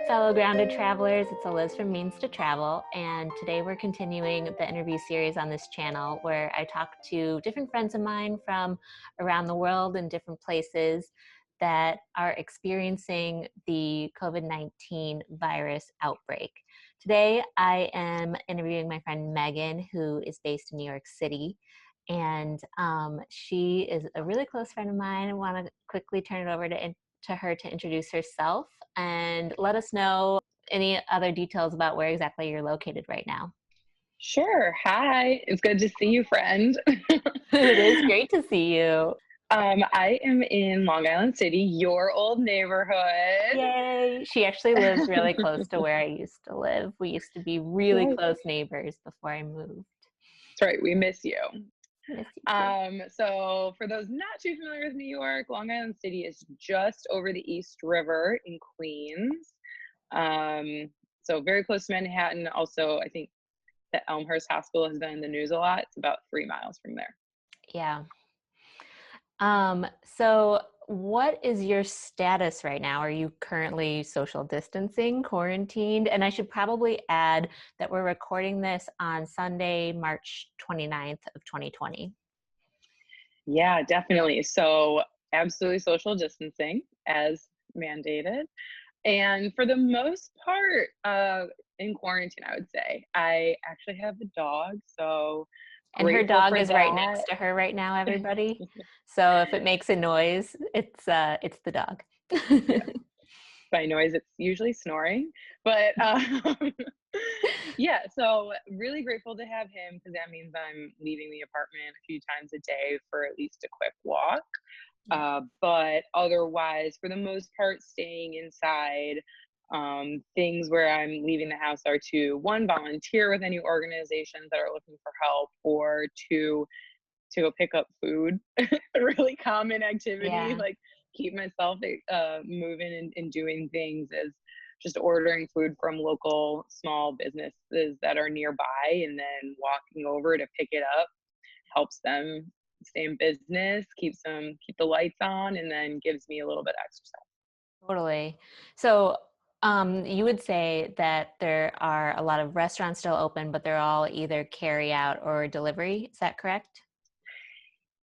Fellow grounded travelers, it's Liz from Means to Travel, and today we're continuing the interview series on this channel where I talk to different friends of mine from around the world and different places that are experiencing the COVID-19 virus outbreak. Today I am interviewing my friend Megan, who is based in New York City, and she is a really close friend of mine. I want to quickly turn it over to her to introduce herself and let us know any other details about where exactly you're located right now. Sure. Hi. It's good to see you, friend. It is great to see you. I am in Long Island City, your old neighborhood. Yay. She actually lives really close to where I used to live. We used to be really Right. close neighbors before I moved. That's right. We miss you. Miss you too. So for those not too familiar with New York, Long Island City is just over the East River in Queens. So very close to Manhattan. Also, I think the Elmhurst Hospital has been in the news a lot. It's about 3 miles from there. Yeah. So what is your status right now? Are you currently social distancing, quarantined? And I should probably add that we're recording this on Sunday, March 29th of 2020. Yeah, definitely. So absolutely social distancing as mandated. And for the most part, in quarantine, I would say. I actually have a dog, so And her grateful dog for is right that. next to her right now, everybody. So if it makes a noise, it's the dog. Yeah, by noise, it's usually snoring. But yeah, so really grateful to have him because that means I'm leaving the apartment a few times a day for at least a quick walk. Yeah. But otherwise, for the most part, staying inside. Things where I'm leaving the house are to one, volunteer with any organizations that are looking for help, or to go pick up food. A really common activity, Yeah. like keep myself moving and doing things is just ordering food from local small businesses that are nearby and then walking over to pick it up helps them stay in business, keep the lights on, and then gives me a little bit of exercise. Totally. So, you would say that there are a lot of restaurants still open, but they're all either carry out or delivery. Is that correct?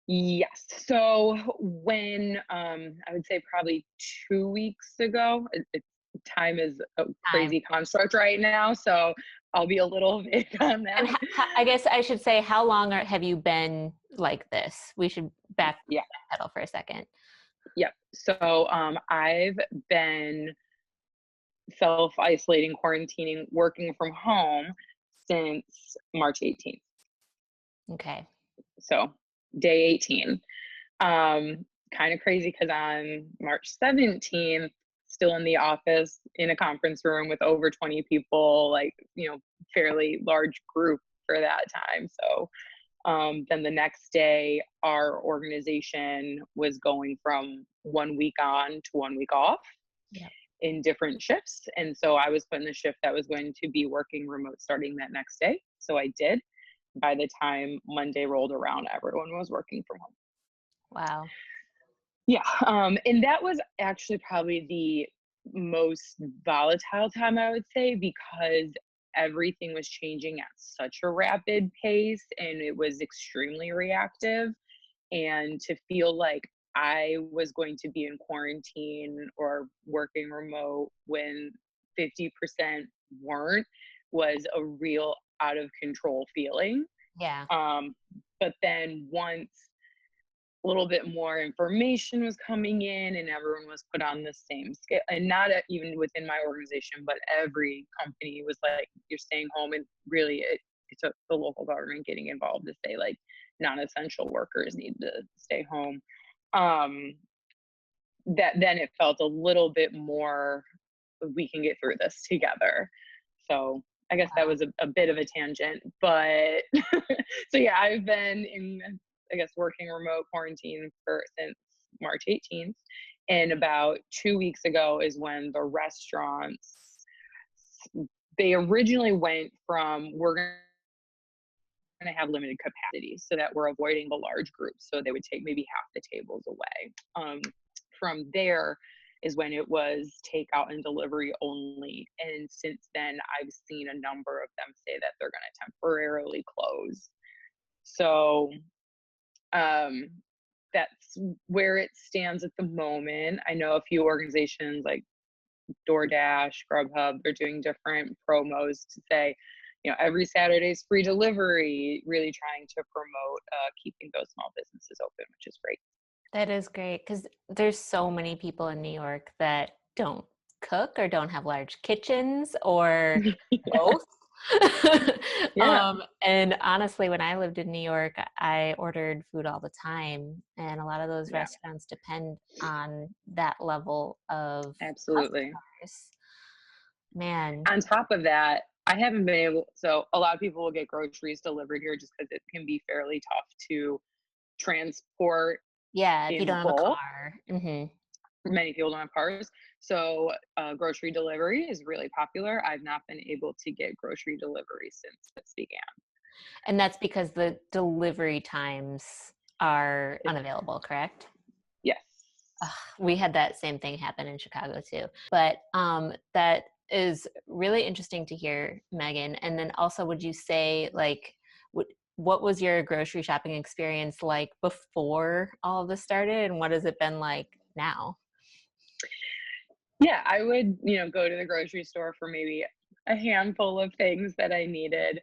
Yes. So when I would say probably 2 weeks ago, time is a Time. crazy construct right now, so I'll be a little vague on And that. I guess I should say, how long have you been like this? We should Yeah. backpedal for a second. Yep. So I've been self-isolating, quarantining, working from home since March 18th. Okay. So day 18. Kind of crazy because on March 17th, still in the office in a conference room with over 20 people, like, fairly large group for that time. So then the next day, our organization was going from 1 week on to 1 week off Yeah. in different shifts. And so I was put in the shift that was going to be working remote starting that next day. So I did. By the time Monday rolled around, everyone was working from home. Wow. Yeah, and that was actually probably the most volatile time, I would say, because everything was changing at such a rapid pace and it was extremely reactive. And to feel like I was going to be in quarantine or working remote when 50% weren't was a real out of control feeling. Yeah. Um, but then once a little bit more information was coming in and everyone was put on the same scale, and not even within my organization, but every company was like, you're staying home. And really it took the local government getting involved to say like non-essential workers need to stay home. um that then it felt a little bit more, we can get through this together. So I guess that Wow. was a bit of a tangent, but so yeah, I've been in, I guess, working remote quarantine for since March 18th. And about 2 weeks ago is when the restaurants, they originally went from, we're going to have limited capacity so that we're avoiding the large groups. So they would take maybe half the tables away. From there, is when it was takeout and delivery only. And since then, I've seen a number of them say that they're going to temporarily close. So um, that's where it stands at the moment. I know a few organizations like DoorDash, Grubhub, they're doing different promos to say, every Saturday's free delivery, really trying to promote keeping those small businesses open, which is great. That is great because there's so many people in New York that don't cook or don't have large kitchens or both. Yeah, And honestly, when I lived in New York, I ordered food all the time, and a lot of those yeah, restaurants depend on that level of absolutely. customers. Man, On top of that, I haven't been able, so a lot of people will get groceries delivered here just because it can be fairly tough to transport yeah, if you in don't have a bulk. car. Hmm. Many people don't have cars. So grocery delivery is really popular. I've not been able to get grocery delivery since this began. And that's because the delivery times are It, unavailable, correct? yes. Ugh, we had that same thing happen in Chicago too. But that is really interesting to hear, Megan. And then also, would you say, like, what was your grocery shopping experience like before all of this started, and what has it been like now? Yeah, I would, go to the grocery store for maybe a handful of things that I needed.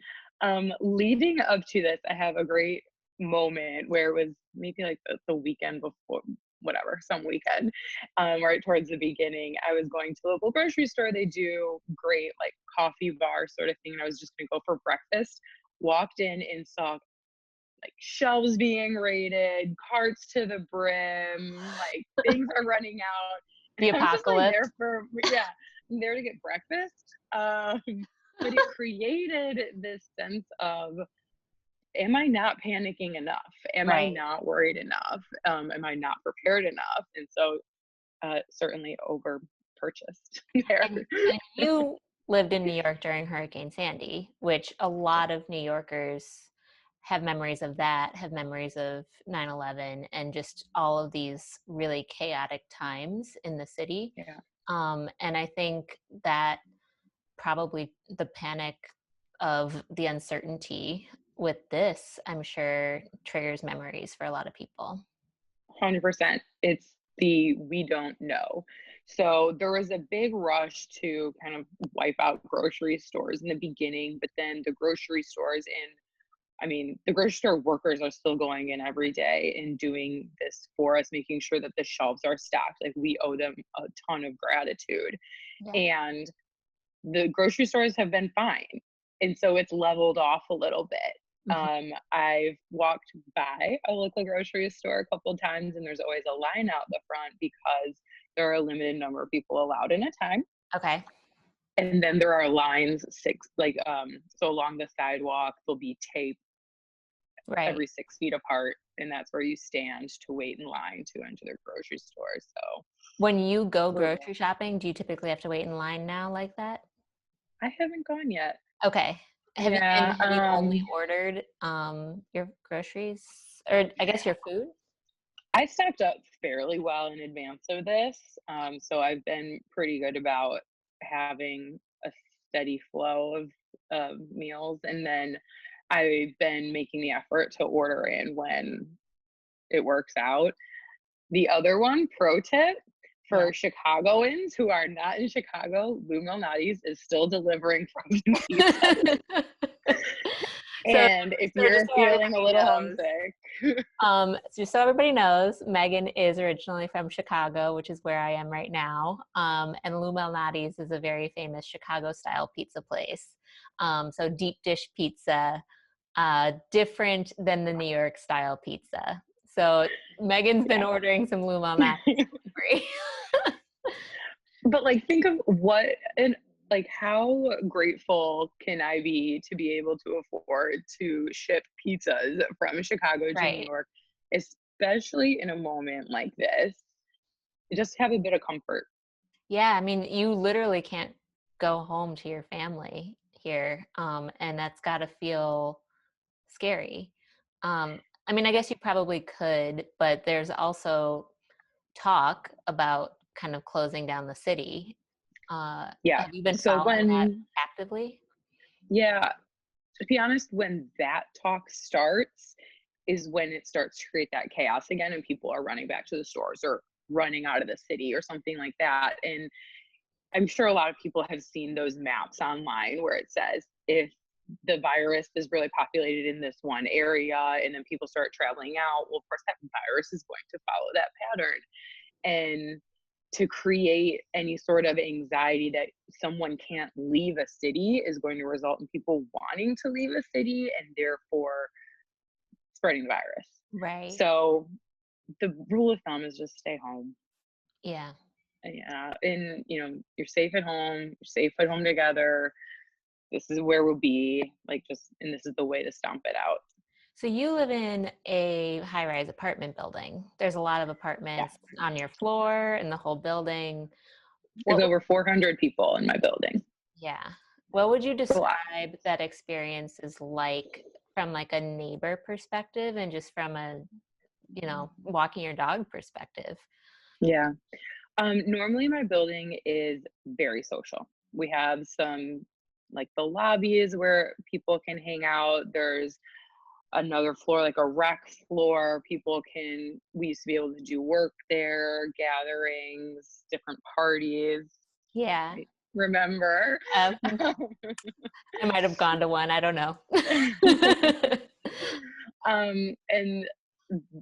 Leading up to this, I have a great moment where it was maybe like the weekend before, whatever, some weekend, right towards the beginning. I was going to a local grocery store. They do great like coffee bar sort of thing. And I was just going to go for breakfast. Walked in and saw like shelves being raided, carts to the brim, like things are running out. The I'm just like apocalypse. there for, yeah, I'm there to get breakfast. But it created this sense of, am I not panicking enough? Am I Right. not worried enough? Am I not prepared enough? And so certainly over purchased there. And you lived in New York during Hurricane Sandy, which a lot of New Yorkers have memories of that, have memories of 9/11, and just all of these really chaotic times in the city. Yeah, And I think that probably the panic of the uncertainty with this, I'm sure, triggers memories for a lot of people. 100%. It's the we don't know. So there was a big rush to kind of wipe out grocery stores in the beginning, but then the grocery stores in, I mean, the grocery store workers are still going in every day and doing this for us, making sure that the shelves are stacked. Like we owe them a ton of gratitude. Yeah. And the grocery stores have been fine. And so it's leveled off a little bit. Mhm. I've walked by a local grocery store a couple of times, and there's always a line out the front because there are a limited number of people allowed in a time. Okay. And then there are lines so along the sidewalk, there'll be tape Right. every 6 feet apart, and that's where you stand to wait in line to enter the grocery store. So When you go we're, grocery shopping, do you typically have to wait in line now like that? I haven't gone yet. Okay. Yeah. Have you only ordered, your groceries or I guess your food? I stocked up fairly well in advance of this. So I've been pretty good about having a steady flow of meals. And then I've been making the effort to order in when it works out. The other one, pro tip Yeah. for Chicagoans who are not in Chicago, Lou Malnati's is still delivering frozen pizza. So And if so just you're so feeling a everybody little knows, homesick, just so everybody knows, Megan is originally from Chicago, which is where I am right now. And Lou Malnati's is a very famous Chicago-style pizza place. So deep dish pizza, different than the New York style pizza. So Megan's been yeah. ordering some Lou Malnati's delivery. But like think of what and like how grateful can I be to be able to afford to ship pizzas from Chicago to New Right. York, especially in a moment like this. Just have a bit of comfort. Yeah, I mean, you literally can't go home to your family here, and that's got to feel scary. I mean, I Yeah. guess you probably could, but there's also talk about kind of closing down the city. Yeah. Have you been So following that actively? yeah, to be honest, when that talk starts is when it starts to create that chaos again and people are running back to the stores or running out of the city or something like that. And I'm sure a lot of people have seen those maps online where it says if the virus is really populated in this one area and then people start traveling out, well, of course, that virus is going to follow that pattern. And to create any sort of anxiety that someone can't leave a city is going to result in people wanting to leave a city and therefore spreading the virus. Right. So the rule of thumb is just stay home. Yeah. Yeah. And, you're safe at home, you're safe at home together. This is where we'll be, like, just, and this is the way to stomp it out. So you live in a high-rise apartment building. There's a lot of Yeah. apartments on your floor and the whole building. There's What would, over 400 people in my building. yeah. What would you It's a lot. describe that experience is like from like a neighbor perspective and just from a, walking your dog perspective? Yeah. Normally my building is very social. We have some, like, the lobbies where people can hang out. There's another floor, like a rec floor. We used to be able to do work there, gatherings, different parties. Yeah. Remember? Um, I might have gone to one. I don't know. And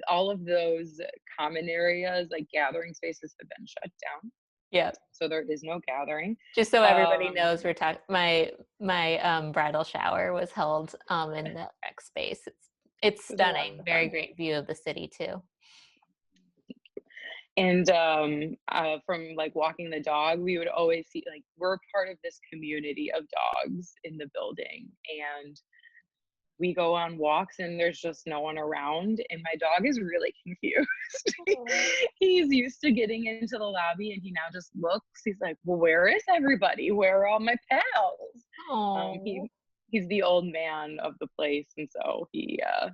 all of those common areas, like gathering spaces, have been shut down. Yeah. So there is no gathering. Just so everybody Um, knows, we're talking. My bridal shower was held in the rec space. It's it was a lot stunning. of Very fun. great view of the city too. And from, like, walking the dog, we would always see, like, we're part of this community of dogs in the building. And we go on walks and there's just no one around. And my dog is really confused. He's used to getting into the lobby and he now just looks. He's like, well, where is everybody? Where are all my pals? Oh, He's the old man of the place. And so I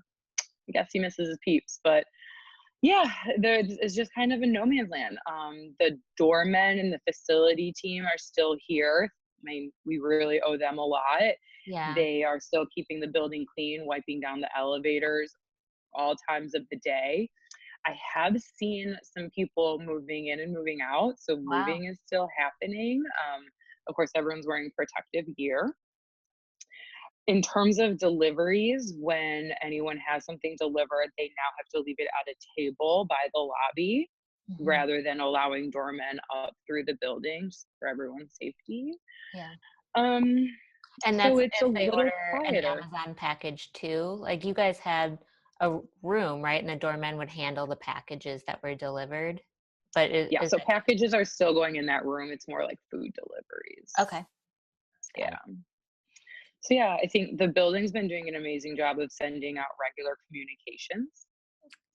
guess he misses his peeps. But yeah, it's just kind of a no man's land. The doormen and the facility team are still here. I mean, we really owe them a lot. yeah. They are still keeping the building clean, wiping down the elevators all times of the day. I have seen some people moving in and moving out, so Wow. moving is still happening. Of course, everyone's wearing protective gear. In terms of deliveries, when anyone has something delivered, they now have to leave it at a table by the lobby Mhm. rather than allowing doormen up through the buildings for everyone's safety. Yeah. Um, And so that's it's a if they little order an quieter. Amazon package too. Like you guys had a room, right? And the doorman would handle the packages that were delivered. But Yeah, is so it packages are still going in that room. It's more like food deliveries. okay? Got Yeah. it. So yeah, I think the building's been doing an amazing job of sending out regular communications,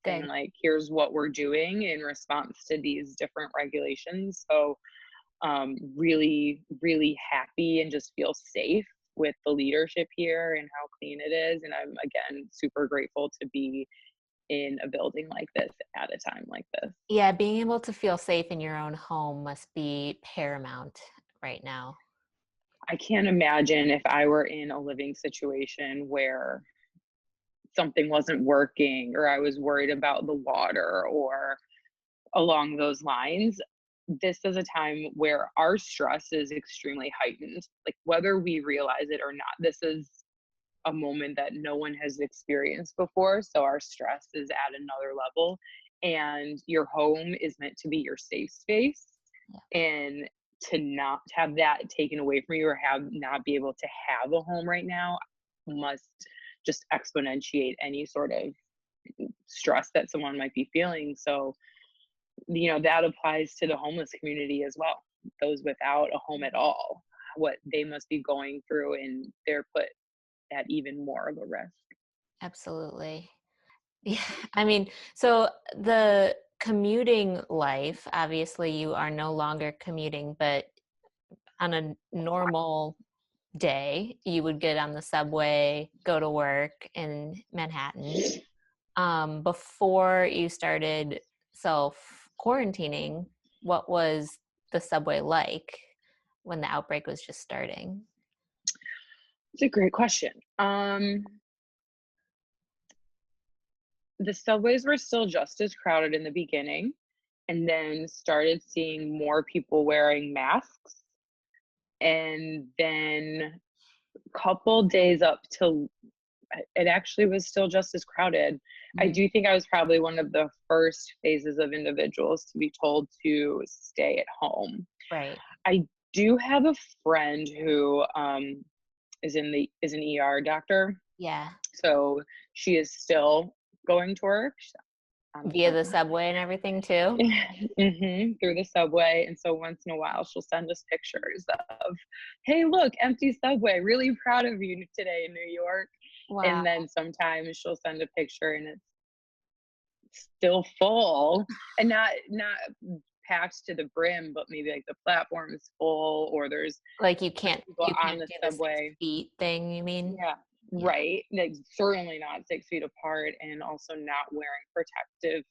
saying, Good. like, here's what we're doing in response to these different regulations. So really, really happy and just feel safe with the leadership here and how clean it is. And I'm, again, super grateful to be in a building like this at a time like this. Yeah, being able to feel safe in your own home must be paramount right now. I can't imagine if I were in a living situation where something wasn't working or I was worried about the water or along those lines. This is a time where our stress is extremely heightened, like, whether we realize it or not. This is a moment that no one has experienced before. So our stress is at another level. And your home is meant to be your safe space. Yeah, And to not have that taken away from you or not be able to have a home right now must just exponentiate any sort of stress that someone might be feeling. So, that applies to the homeless community as well. Those without a home at all, what they must be going through, and they're put at even more of a risk. absolutely. Yeah, I mean, so the commuting life, obviously you are no longer commuting, but on a normal day, you would get on the subway, go to work in Manhattan. Before you started self quarantining, what was the subway like when the outbreak was just starting? It's a great question. The subways were still just as crowded in the beginning, and then started seeing more people wearing masks. And then couple days up till it actually was still just as crowded. I Mhm. do think I was probably one of the first phases of individuals to be told to stay at home. Right. I do have a friend who is an ER doctor, Yeah. so she is still going to work. She's on the Via the front subway and everything too? through the subway. And so once in a while, she'll send us pictures of, hey, look, empty subway. Really proud of you today in New York. Wow. And then sometimes she'll send a picture and it's still full and not packed to the brim, but maybe like the platform is full or there's Like people you on can't the do the 6 subway. feet thing, you mean? Yeah, Yeah. right. Like certainly not 6 feet apart and also not wearing protective,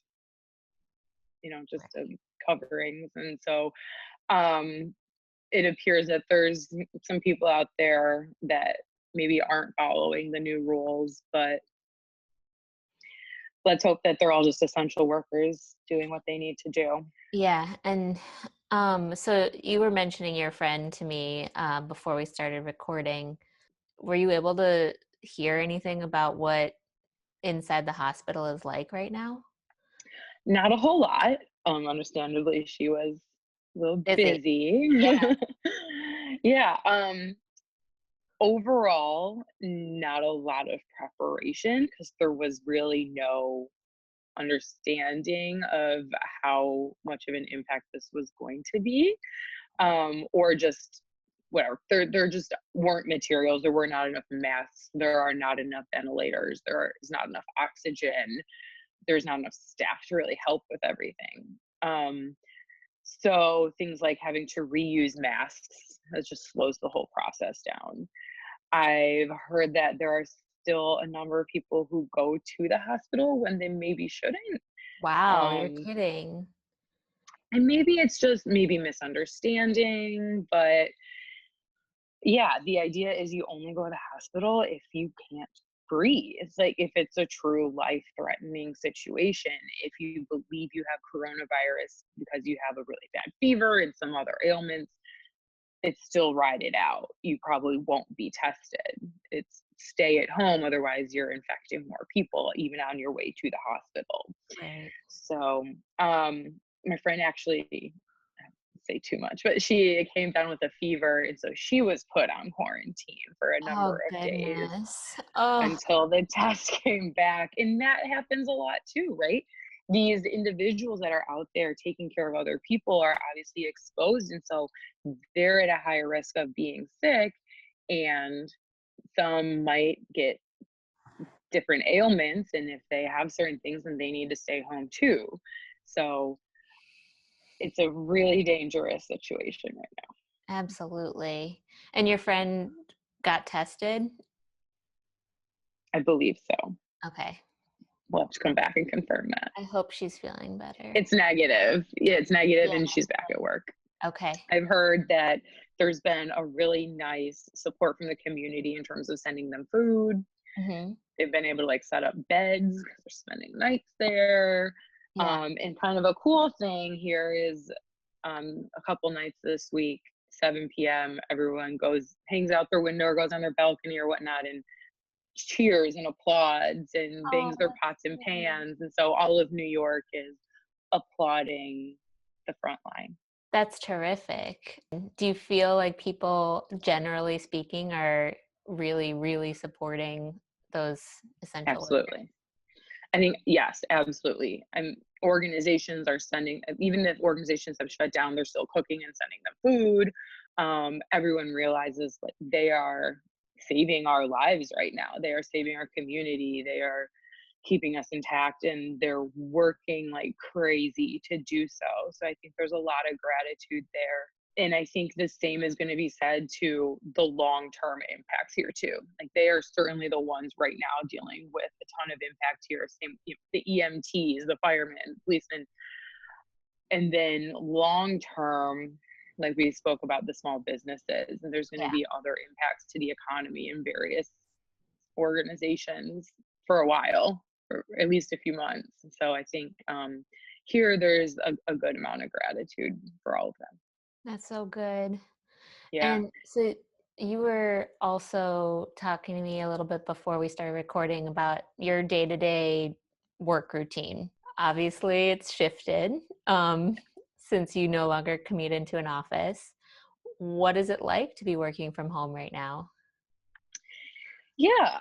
just Right. coverings. And so um it appears that there's some people out there that maybe aren't following the new rules, but let's hope that they're all just essential workers doing what they need to do. Yeah, and, so you were mentioning your friend to me, before we started recording. Were you able to hear anything about what inside the hospital is like right now? Not a whole lot. Understandably, she was a little Busy. busy. Yeah. Yeah. Overall, not a lot of preparation because there was really no understanding of how much of an impact this was going to be, or just whatever. There just weren't materials. There were not enough masks. There are not enough ventilators. Is not enough oxygen. There's not enough staff to really help with everything. So things like having to reuse masks, that just slows the whole process down. I've heard that there are still a number of people who go to the hospital when they maybe shouldn't. Wow, you're Um, kidding. and maybe it's just maybe misunderstanding, but yeah, the idea is you only go to the hospital if you can't breathe. It's like if it's a true life threatening situation, if you believe you have coronavirus because you have a really bad fever and some other ailments, it's still ride it out. You probably won't be tested. It's stay at home, otherwise you're infecting more people even on your way to the hospital. Right. So, my friend actually, I won't say too much, but she came down with a fever, and so she was put on quarantine for a number Oh, of days goodness. Oh, until the test came back. And that happens a lot too, right? These individuals that are out there taking care of other people are obviously exposed. And so they're at a higher risk of being sick. And some might get different ailments. And if they have certain things, then they need to stay home too. So it's a really dangerous situation right now. absolutely. And your friend got tested? I believe so. Okay. We'll have to come back and confirm that. I hope she's feeling better. It's negative. Yeah, it's negative, Yeah. and she's back at work. Okay. I've heard that there's been a really nice support from the community in terms of sending them food. Mhm. They've been able to like set up beds because they're spending nights there. Yeah. And kind of a cool thing here is a couple nights this week, 7 p.m., everyone goes, hangs out their window or goes on their balcony or whatnot and cheers and applauds and Oh, bangs their pots and that's nice. pans. And so all of New York is applauding the front line. That's terrific. Do you feel like people, generally speaking, are really, really supporting those essential workers? Absolutely. I think yes, absolutely. And organizations are sending, even if organizations have shut down, they're still cooking and sending them food. Everyone realizes that they are saving our lives right now. They are saving our community. They are keeping us intact, and they're working like crazy to do so. So I think there's a lot of gratitude there. And I think the same is going to be said to the long term impacts here too. Like they are certainly the ones right now dealing with a ton of impact here. Same, the EMTs, the firemen, policemen. And then long term, like we spoke about the small businesses, and there's going to Yeah. be other impacts to the economy in various organizations for a while, for at least a few months. So I think here there's a good amount of gratitude for all of them. That's so good. Yeah. And so you were also talking to me a little bit before we started recording about your day-to-day work routine. Obviously, it's shifted um, since you no longer commute into an office. What is it like to be working from home right now? Yeah.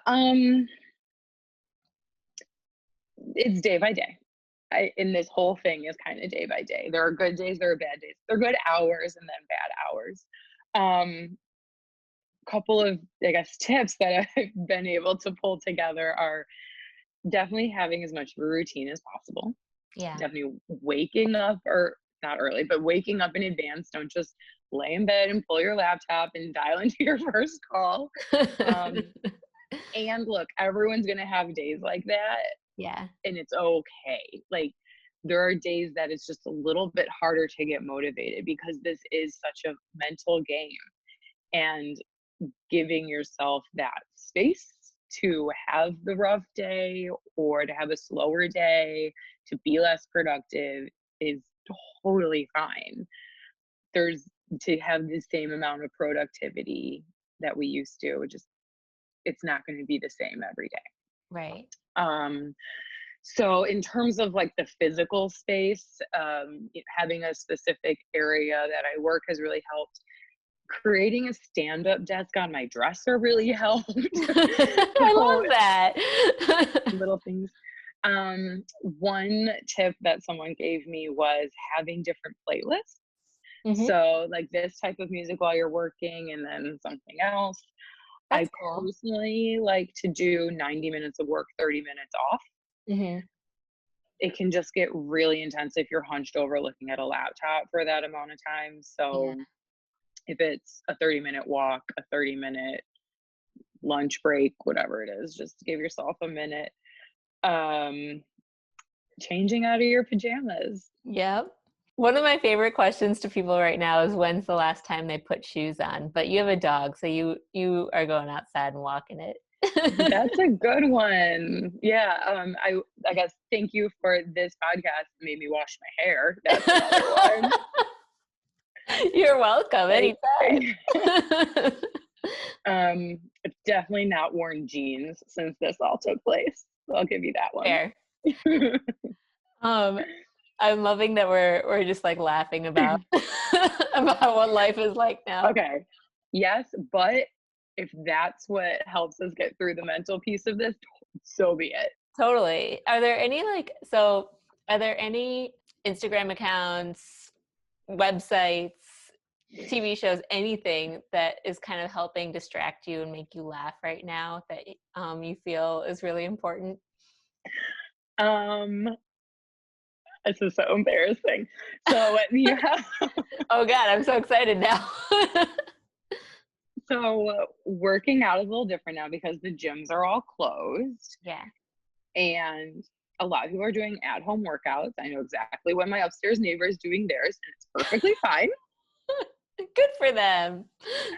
It's day by day. And this whole thing is kind of day by day. There are good days, there are bad days. There are good hours and then bad hours. Couple of, I guess, tips that I've been able to pull together are definitely having as much of a routine as possible. Yeah. Definitely waking up, or not early, but waking up in advance. Don't just lay in bed and pull your laptop and dial into your first call. Um, and look, everyone's gonna have days like that, Yeah. and it's okay. Like, there are days that it's just a little bit harder to get motivated because this is such a mental game. And giving yourself that space to have the rough day or to have a slower day, to be less productive is totally fine. There's to have the same amount of productivity that we used to, just it's not going to be the same every day. Right. Um, so in terms of like the physical space, having a specific area that I work has really helped. Creating a stand-up desk on my dresser really helped. I So love that. little things. One tip that someone gave me was having different playlists. Hmm. So like this type of music while you're working and then something else. I That's cool. personally like to do 90 minutes of work, 30 minutes off. Hmm. It can just get really intense if you're hunched over looking at a laptop for that amount of time. Yeah. So if it's a 30-minute walk, a 30-minute lunch break, whatever it is, just give yourself a minute. Um, Changing out of your pajamas. Yep. One of my favorite questions to people right now is when's the last time they put shoes on? But you have a dog, so you are going outside and walking it. That's a good one. Yeah. I guess thank you for this podcast. It made me wash my hair. That's another one. You're welcome Like, anytime. I've definitely not worn jeans since this all took place. So I'll give you that one. Fair. Um, I'm loving that we're just like laughing about about what life is like now. Okay. Yes, but if that's what helps us get through the mental piece of this, so be it. Totally. Are there any Instagram accounts, websites, TV shows, anything that is kind of helping distract you and make you laugh right now that you feel is really important? Um, this is so embarrassing. So you have Oh God, I'm so excited now. working out is a little different now because the gyms are all closed Yeah. and a lot of people are doing at-home workouts. I know exactly what my upstairs neighbor is doing theirs, and it's perfectly fine. Good for them.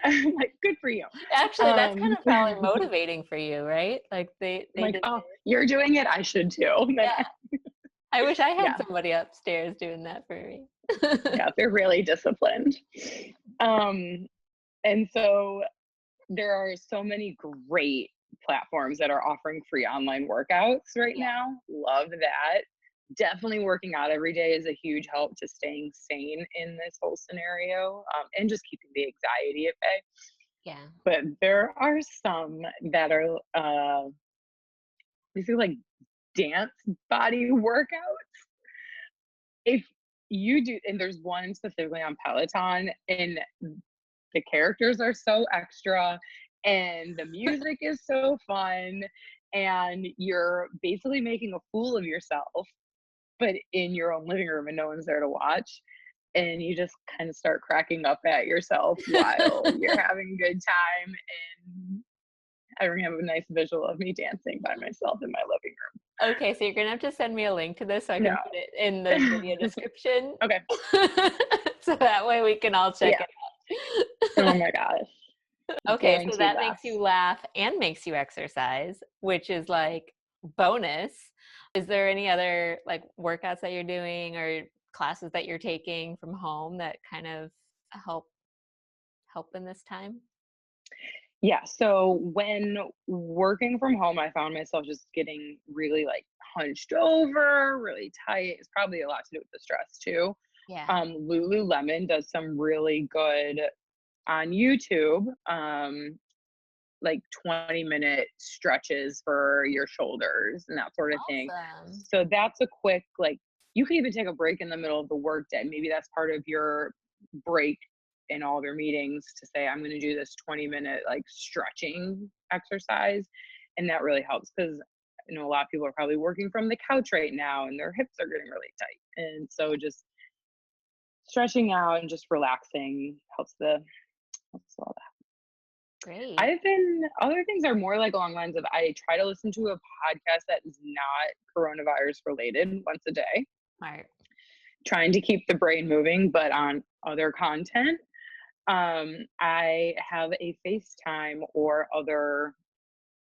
I'm like, good for you. Actually, that's kind of probably motivating for you, right? Like I'm they like, did oh, theirs. you're doing it, I should too. Yeah. I wish I had Yeah, somebody upstairs doing that for me. yeah, they're really disciplined. Um, and so there are so many great platforms that are offering free online workouts right Yeah. now. Love that. Definitely working out every day is a huge help to staying sane in this whole scenario, and just keeping the anxiety at bay. Yeah. But there are some that are these are like dance body workouts. If you do, and there's one specifically on Peloton, and the characters are so extra and the music is so fun, and you're basically making a fool of yourself but in your own living room and no one's there to watch, and you just kind of start cracking up at yourself while you're having a good time. And I have a nice visual of me dancing by myself in my living room. Okay, so you're gonna have to send me a link to this so I No. can put it in the video description. Okay. So that way we can all check Yeah. it Oh out. my gosh. Okay, so Guaranteed that makes laughs. you laugh and makes you exercise, which is like bonus. Is there any other like workouts that you're doing or classes that you're taking from home that kind of help help in this time? Yeah. So when working from home, I found myself just getting really like hunched over, really tight. It's probably a lot to do with the stress too. Yeah. Lululemon does some really good on YouTube, like 20-minute stretches for your shoulders and that sort of thing. Awesome. So that's a quick, like, you can even take a break in the middle of the workday. Maybe that's part of your break in all of your meetings to say, I'm going to do this 20-minute like stretching exercise. And that really helps because you know a lot of people are probably working from the couch right now and their hips are getting really tight. And so just stretching out and just relaxing helps a lot. Great. I've been other things are more like along the lines of I try to listen to a podcast that is not coronavirus related once a day, Smart. trying to keep the brain moving, but on other content. I have a FaceTime or other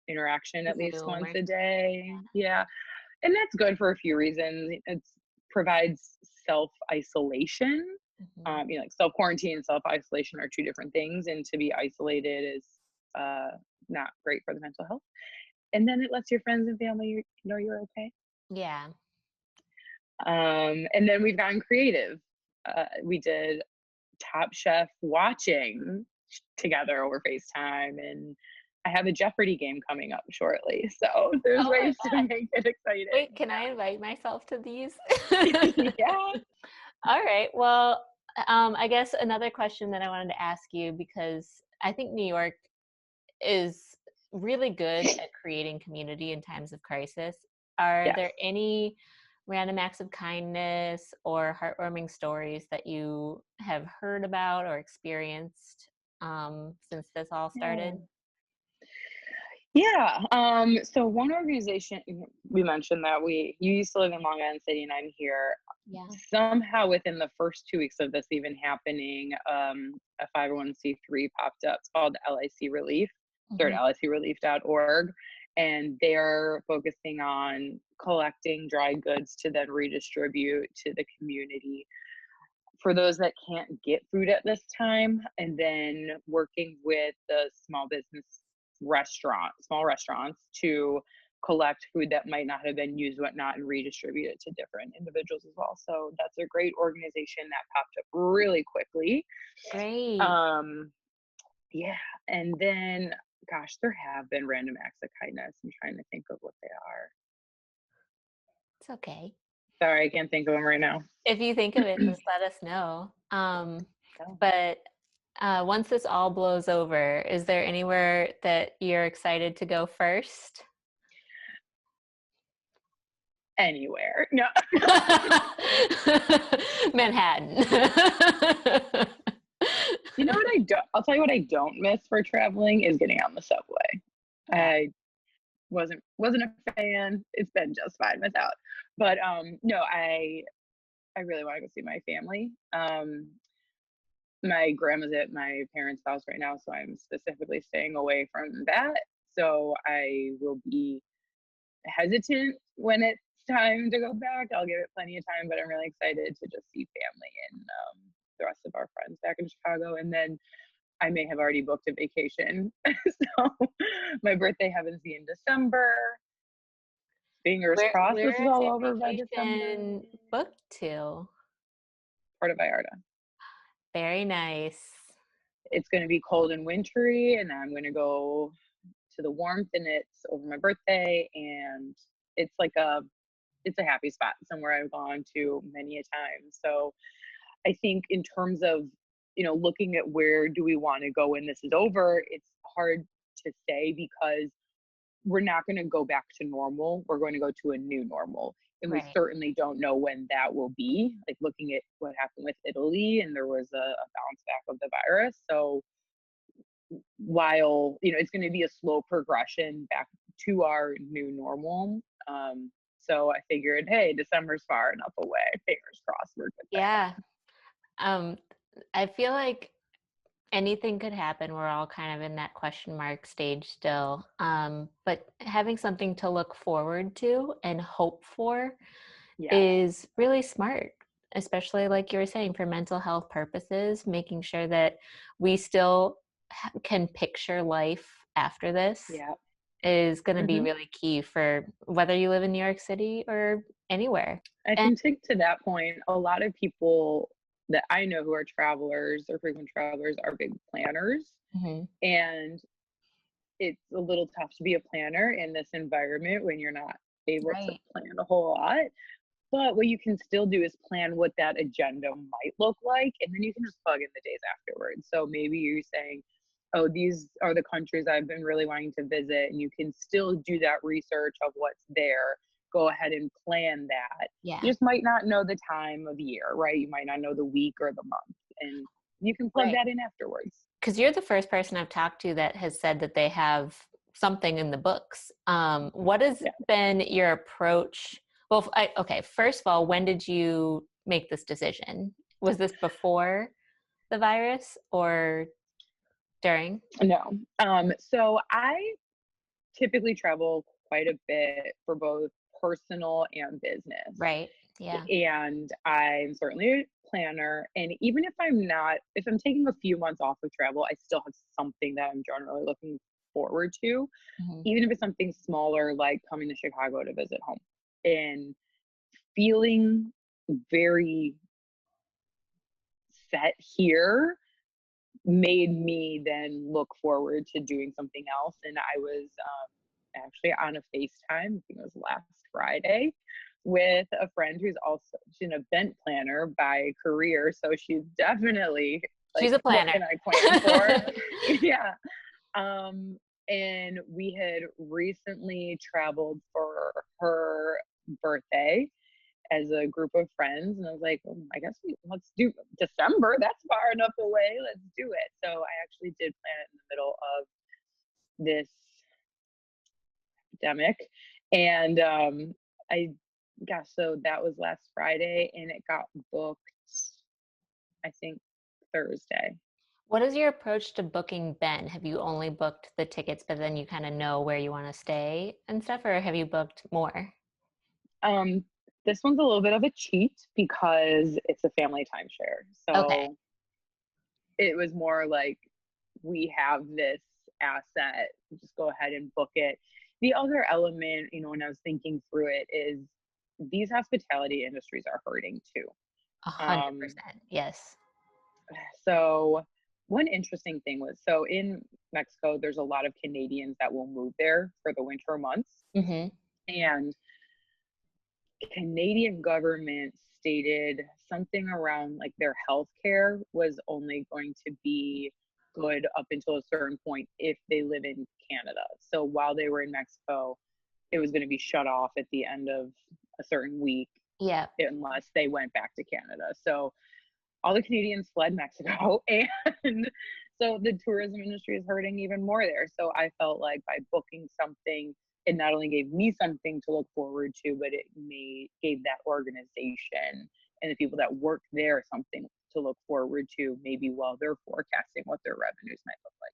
interaction at least Zoom once or a day. Yeah. And that's good for a few reasons. It provides self isolation. mhm. Like self quarantine and self isolation are two different things, and to be isolated is uh, not great for the mental health. And then it lets your friends and family know you're okay. Yeah. And then we've gotten creative. We did Top Chef watching together over FaceTime, and I have a Jeopardy game coming up shortly. So there's Oh my ways to God. make it Wait, exciting. can I invite myself to these? Yeah. All right. Well, I guess another question that I wanted to ask you because I think New York is really good at creating community in times of crisis. Are Yes. there any random acts of kindness or heartwarming stories that you have heard about or experienced since this all Yeah. started? Yeah. So one organization we mentioned that you used to live in Long Island City and I'm here. Yeah. Somehow within the first 2 weeks of this even happening, a 501c3 popped up. It's called LIC Relief. They're Hmm. at licrelief.org. And they're focusing on collecting dry goods to then redistribute to the community for those that can't get food at this time, and then working with the small restaurants to collect food that might not have been used, whatnot, and redistribute it to different individuals as well. So that's a great organization that popped up really quickly. Great. Um, yeah, and then gosh, there have been random acts of kindness. I'm trying to think of what they are. It's okay. Sorry, I can't think of them right now. If you think of it, just let us know. So, But once this all blows over, is there anywhere that you're excited to go first? anywhere. No. Manhattan. You know what I don't I'll tell you what I don't miss for traveling is getting on the subway. Yeah. I wasn't a fan. It's been just fine without. But no, I really want to go see my family. My grandma's at my parents' house right now, so I'm specifically staying away from that. So I will be hesitant when it's time to go back. I'll give it plenty of time, but I'm really excited to just see family and the rest of our friends back in Chicago. And then I may have already booked a vacation. So my birthday happens to be in December. Fingers crossed Where this is is all your over by December. vacation booked to? Puerto Vallarta. Very nice. It's going to be cold and wintry, and I'm going to go to the warmth, and it's over my birthday, and it's like it's a happy spot, somewhere I've gone to many a time. So I think in terms of looking at where do we want to go when this is over, it's hard to say because we're not going to go back to normal. We're going to go to a new normal. And we Right. certainly don't know when that will be. Like looking at what happened with Italy, and there was a bounce back of the virus. So while, it's going to be a slow progression back to our new normal, So I figured, hey, December's far enough away. Fingers crossed, we're good there. Yeah. Um, I feel like anything could happen. We're all kind of in that question mark stage still. But having something to look forward to and hope for Yeah, is really smart, especially like you were saying, for mental health purposes, making sure that we still can picture life after this yeah. is going to be hmm really key for whether you live in New York City or anywhere. I And can take to that point. A lot of people that I know who are travelers or frequent travelers are big planners. Mhm. And it's a little tough to be a planner in this environment when you're not able to Right. plan a whole lot. But what you can still do is plan what that agenda might look like, and then you can just plug in the days afterwards. So maybe you're saying, oh, these are the countries I've been really wanting to visit, and you can still do that research of what's there. Go ahead and plan that. Yeah. You just might not know the time of year, right? You might not know the week or the month, and you can plug Right. that in afterwards. Because you're the first person I've talked to that has said that they have something in the books. What has Yeah. been your approach? Well, okay, first of all, when did you make this decision? Was this before the virus or during? No. So I typically travel quite a bit for both personal and business. Right. Yeah. And I'm certainly a planner. And even if I'm not, if I'm taking a few months off of travel, I still have something that I'm generally looking forward to, Mhm. even if it's something smaller like coming to Chicago to visit home and feeling very set here made me then look forward to doing something else. And I was actually on a FaceTime, I think it was last Friday, with a friend who's also she's an event planner by career. So she's definitely She's like, a what planner. can I plan for? Yeah. Um, and we had recently traveled for her birthday as a group of friends, and I was like, I guess let's do December. That's far enough away. Let's do it. So I actually did plan it in the middle of this epidemic, and I gosh, so that was last Friday, and it got booked, I think, Thursday. What is your approach to booking Ben? Have you only booked the tickets, but then you kind of know where you want to stay and stuff, or have you booked more? Um, this one's a little bit of a cheat because it's a family timeshare. Okay. So it was more like we have this asset, just go ahead and book it. The other element, when I was thinking through it, is these hospitality industries are hurting too. A hundred Um, percent. Yes. so one interesting thing was, so in Mexico, there's a lot of Canadians that will move there for the winter months. Mm-hmm. And Canadian government stated something around like their health care was only going to be good up until a certain point if they live in Canada. So while they were in Mexico, it was going to be shut off at the end of a certain week Yeah. unless they went back to Canada. So all the Canadians fled Mexico, and so the tourism industry is hurting even more there. So I felt like by booking something, it not only gave me something to look forward to, but it gave that organization and the people that work there something to look forward to, maybe while they're forecasting what their revenues might look like.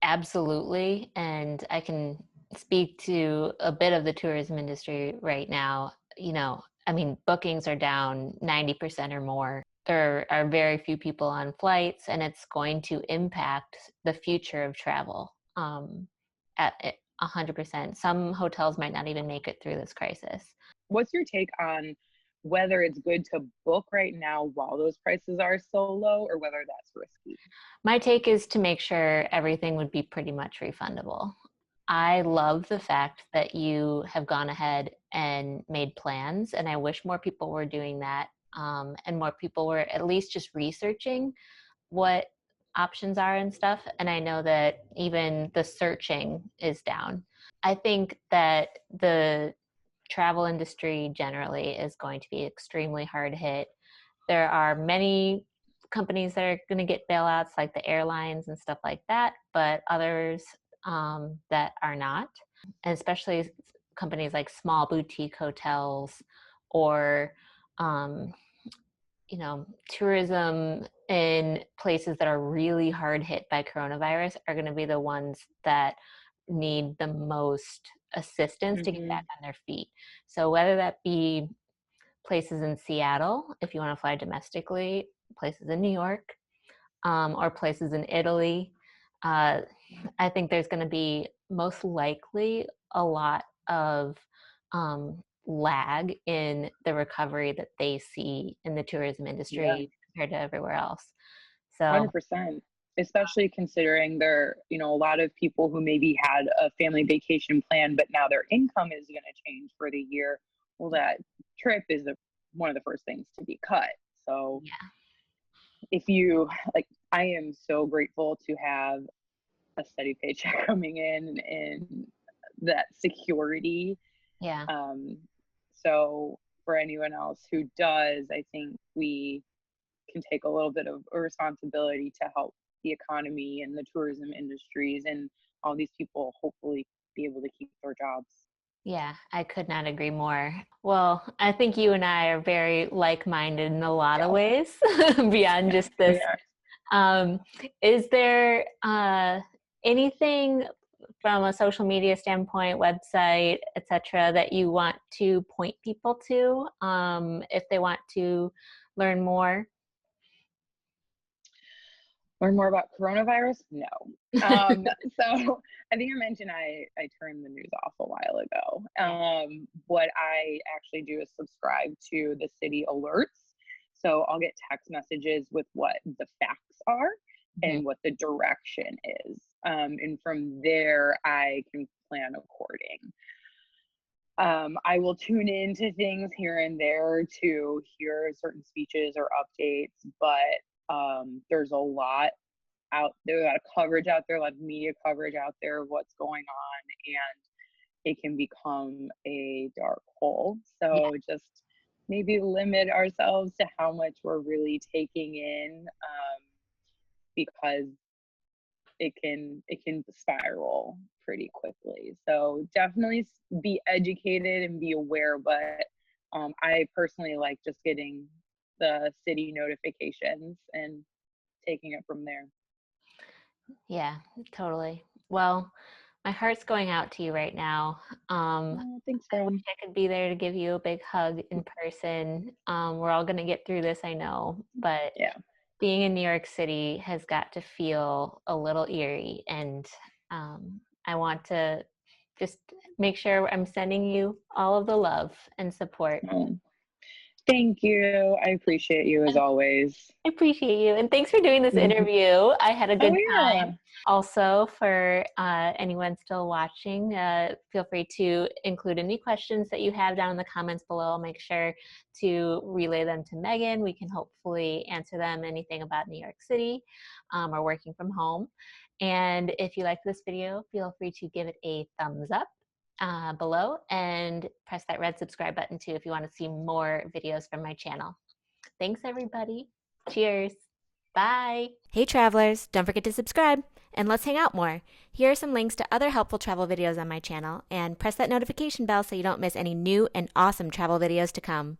Absolutely. And I can speak to a bit of the tourism industry right now. I mean, bookings are down 90% or more. There are very few people on flights, and it's going to impact the future of travel at 100%. Some hotels might not even make it through this crisis. What's your take on whether it's good to book right now while those prices are so low, or whether that's risky? My take is to make sure everything would be pretty much refundable. I love the fact that you have gone ahead and made plans, and I wish more people were doing that, and more people were at least just researching what options are and stuff. And I know that even the searching is down. I think that the travel industry generally is going to be extremely hard hit. There are many companies that are going to get bailouts, like the airlines and stuff like that, but others that are not, and especially companies like small boutique hotels or um, tourism in places that are really hard hit by coronavirus are going to be the ones that need the most assistance to get Hmm. back on their feet. So whether that be places in Seattle, if you want to fly domestically, places in New York, or places in Italy, uh, I think there's going to be most likely a lot of lag in the recovery that they see in the tourism Yeah, industry compared to everywhere else. So, 100%. Especially considering a lot of people who maybe had a family vacation plan, but now their income is going to change for the year. Well, that trip is one of the first things to be cut. So yeah, if you like, I am so grateful to have a steady paycheck coming in and that security. yeah. Um, so for anyone else who does, I think we can take a little bit of a responsibility to help the economy and the tourism industries and all these people hopefully be able to keep their jobs. Yeah, I could not agree more. Well, I think you and I are very like-minded in a lot of Yeah, ways beyond just we this. are. Um, is there anything from a social media standpoint, website, etc., that you want to point people to if they want to learn more? Learn more about coronavirus? No. Um, so I think I mentioned I turned the news off a while ago. Yeah. What I actually do is subscribe to the city alerts. So I'll get text messages with what the facts are Mhm. and what the direction is. And from there, I can plan according. I will tune into things here and there to hear certain speeches or updates, but there's a lot out there, a lot of coverage out there, a lot of media coverage out there of what's going on, and it can become a dark hole. Yeah. So just maybe limit ourselves to how much we're really taking in, because it can spiral pretty quickly. So definitely be educated and be aware. But I personally like just getting the city notifications and taking it from there. Yeah, totally. Well, my heart's going out to you right now. Oh, thanks, I wish friend. I could be there to give you a big hug in person. We're all going to get through this, I know, but Yeah. being in New York City has got to feel a little eerie, and I want to just make sure I'm sending you all of the love and support. Oh, thank you. I appreciate you as always. I appreciate you. And thanks for doing this interview. I had a Oh good time. yeah. Also, for anyone still watching, feel free to include any questions that you have down in the comments below. I'll make sure to relay them to Megan. We can hopefully answer them anything about New York City or working from home. And if you like this video, feel free to give it a thumbs up below and press that red subscribe button too if you want to see more videos from my channel. Thanks, everybody. Cheers. Bye. Hey, travelers, don't forget to subscribe and let's hang out more. Here are some links to other helpful travel videos on my channel, and press that notification bell so you don't miss any new and awesome travel videos to come.